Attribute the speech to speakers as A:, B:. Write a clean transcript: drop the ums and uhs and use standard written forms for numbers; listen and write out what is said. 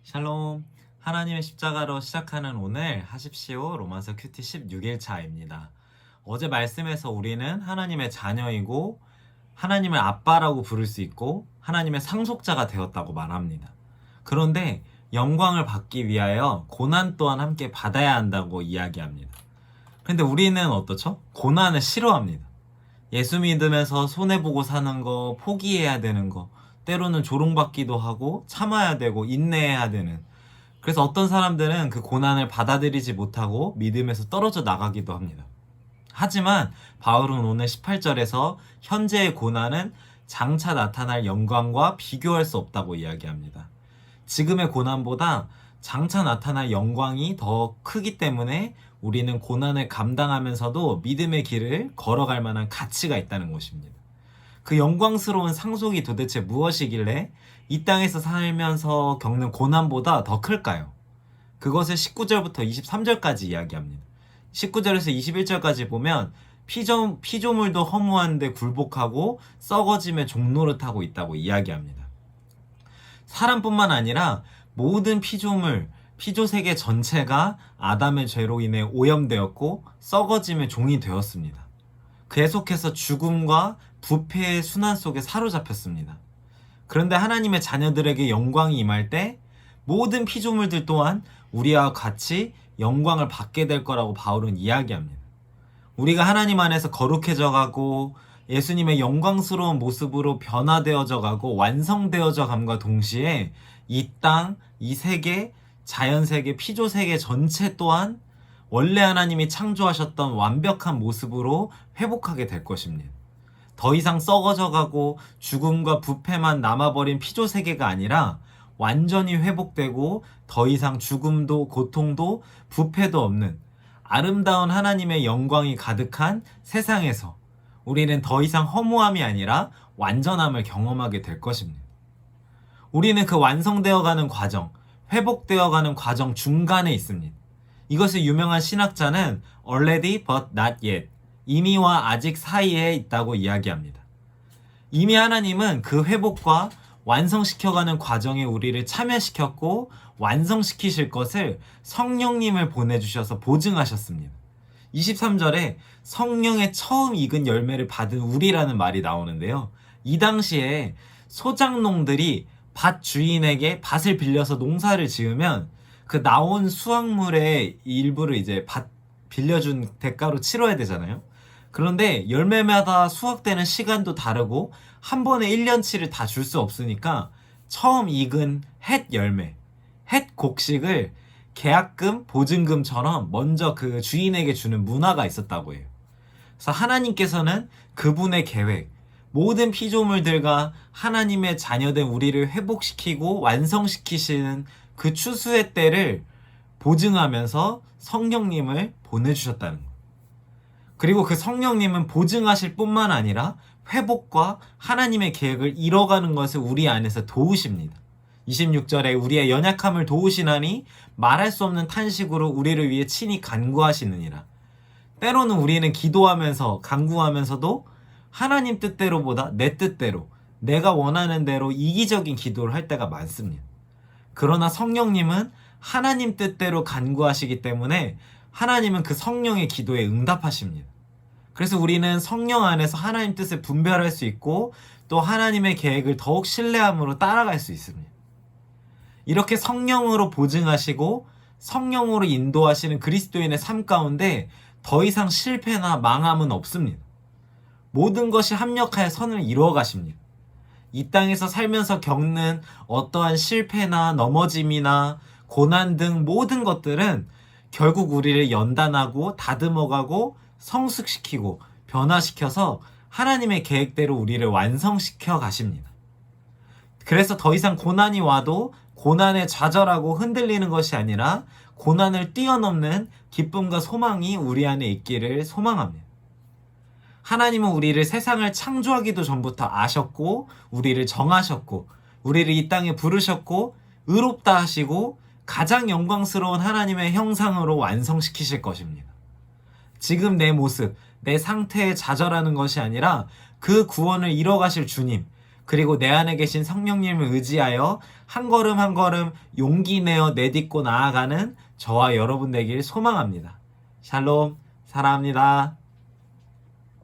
A: 샬롬. 하나님의 십자가로 시작하는 오늘 하십시오 로마서 큐티 16일차입니다. 어제 말씀에서 우리는 하나님의 자녀이고 하나님을 아빠라고 부를 수 있고 하나님의 상속자가 되었다고 말합니다. 그런데 영광을 받기 위하여 고난 또한 함께 받아야 한다고 이야기합니다. 근데 우리는 어떻죠? 고난을 싫어합니다. 예수 믿으면서 손해보고 사는 거, 포기해야 되는 거, 때로는 조롱받기도 하고 참아야 되고 인내해야 되는, 그래서 어떤 사람들은 그 고난을 받아들이지 못하고 믿음에서 떨어져 나가기도 합니다. 하지만 바울은 오늘 18절에서 현재의 고난은 장차 나타날 영광과 비교할 수 없다고 이야기합니다. 지금의 고난보다 장차 나타날 영광이 더 크기 때문에 우리는 고난을 감당하면서도 믿음의 길을 걸어갈 만한 가치가 있다는 것입니다. 그 영광스러운 상속이 도대체 무엇이길래 이 땅에서 살면서 겪는 고난보다 더 클까요? 그것을 19절부터 23절까지 이야기합니다. 19절에서 21절까지 보면 피조물도 허무한데 굴복하고 썩어짐의 종노릇하고 있다고 이야기합니다. 사람뿐만 아니라 모든 피조세계 전체가 아담의 죄로 인해 오염되었고 썩어짐의 종이 되었습니다. 계속해서 죽음과 부패의 순환 속에 사로잡혔습니다. 그런데 하나님의 자녀들에게 영광이 임할 때 모든 피조물들 또한 우리와 같이 영광을 받게 될 거라고 바울은 이야기합니다. 우리가 하나님 안에서 거룩해져 가고 예수님의 영광스러운 모습으로 변화되어져 가고 완성되어져 감과 동시에 이 땅, 이 세계, 자연세계, 피조세계 전체 또한 원래 하나님이 창조하셨던 완벽한 모습으로 회복하게 될 것입니다. 더 이상 썩어져 가고 죽음과 부패만 남아버린 피조세계가 아니라 완전히 회복되고 더 이상 죽음도 고통도 부패도 없는 아름다운 하나님의 영광이 가득한 세상에서 우리는 더 이상 허무함이 아니라 완전함을 경험하게 될 것입니다. 우리는 그 완성되어가는 과정, 회복되어가는 과정 중간에 있습니다. 이것을 유명한 신학자는 already but not yet, 이미와 아직 사이에 있다고 이야기합니다. 이미 하나님은 그 회복과 완성시켜가는 과정에 우리를 참여시켰고 완성시키실 것을 성령님을 보내주셔서 보증하셨습니다. 23절에 성령의 처음 익은 열매를 받은 우리라는 말이 나오는데요. 이 당시에 소작농들이 밭 주인에게 밭을 빌려서 농사를 지으면 그 나온 수확물의 일부를 이제 밭 빌려준 대가로 치러야 되잖아요. 그런데 열매마다 수확되는 시간도 다르고 한 번에 1년치를 다 줄 수 없으니까 처음 익은 햇 열매, 햇 곡식을 계약금, 보증금처럼 먼저 그 주인에게 주는 문화가 있었다고 해요. 그래서 하나님께서는 그분의 계획, 모든 피조물들과 하나님의 자녀된 우리를 회복시키고 완성시키시는 그 추수의 때를 보증하면서 성령님을 보내주셨다는 것. 그리고 그 성령님은 보증하실 뿐만 아니라 회복과 하나님의 계획을 이뤄가는 것을 우리 안에서 도우십니다. 26절에 우리의 연약함을 도우시나니 말할 수 없는 탄식으로 우리를 위해 친히 간구하시느니라. 때로는 우리는 기도하면서 간구하면서도 하나님 뜻대로보다 내 뜻대로, 내가 원하는 대로 이기적인 기도를 할 때가 많습니다. 그러나 성령님은 하나님 뜻대로 간구하시기 때문에 하나님은 그 성령의 기도에 응답하십니다. 그래서 우리는 성령 안에서 하나님 뜻을 분별할 수 있고 또 하나님의 계획을 더욱 신뢰함으로 따라갈 수 있습니다. 이렇게 성령으로 보증하시고 성령으로 인도하시는 그리스도인의 삶 가운데 더 이상 실패나 망함은 없습니다. 모든 것이 합력하여 선을 이루어 가십니다. 이 땅에서 살면서 겪는 어떠한 실패나 넘어짐이나 고난 등 모든 것들은 결국 우리를 연단하고 다듬어가고 성숙시키고 변화시켜서 하나님의 계획대로 우리를 완성시켜 가십니다. 그래서 더 이상 고난이 와도 고난에 좌절하고 흔들리는 것이 아니라 고난을 뛰어넘는 기쁨과 소망이 우리 안에 있기를 소망합니다. 하나님은 우리를 세상을 창조하기도 전부터 아셨고 우리를 정하셨고 우리를 이 땅에 부르셨고 의롭다 하시고 가장 영광스러운 하나님의 형상으로 완성시키실 것입니다. 지금 내 모습, 내 상태에 좌절하는 것이 아니라 그 구원을 이뤄가실 주님, 그리고 내 안에 계신 성령님을 의지하여 한 걸음 한 걸음 용기 내어 내딛고 나아가는 저와 여러분 되길 소망합니다. 샬롬, 사랑합니다.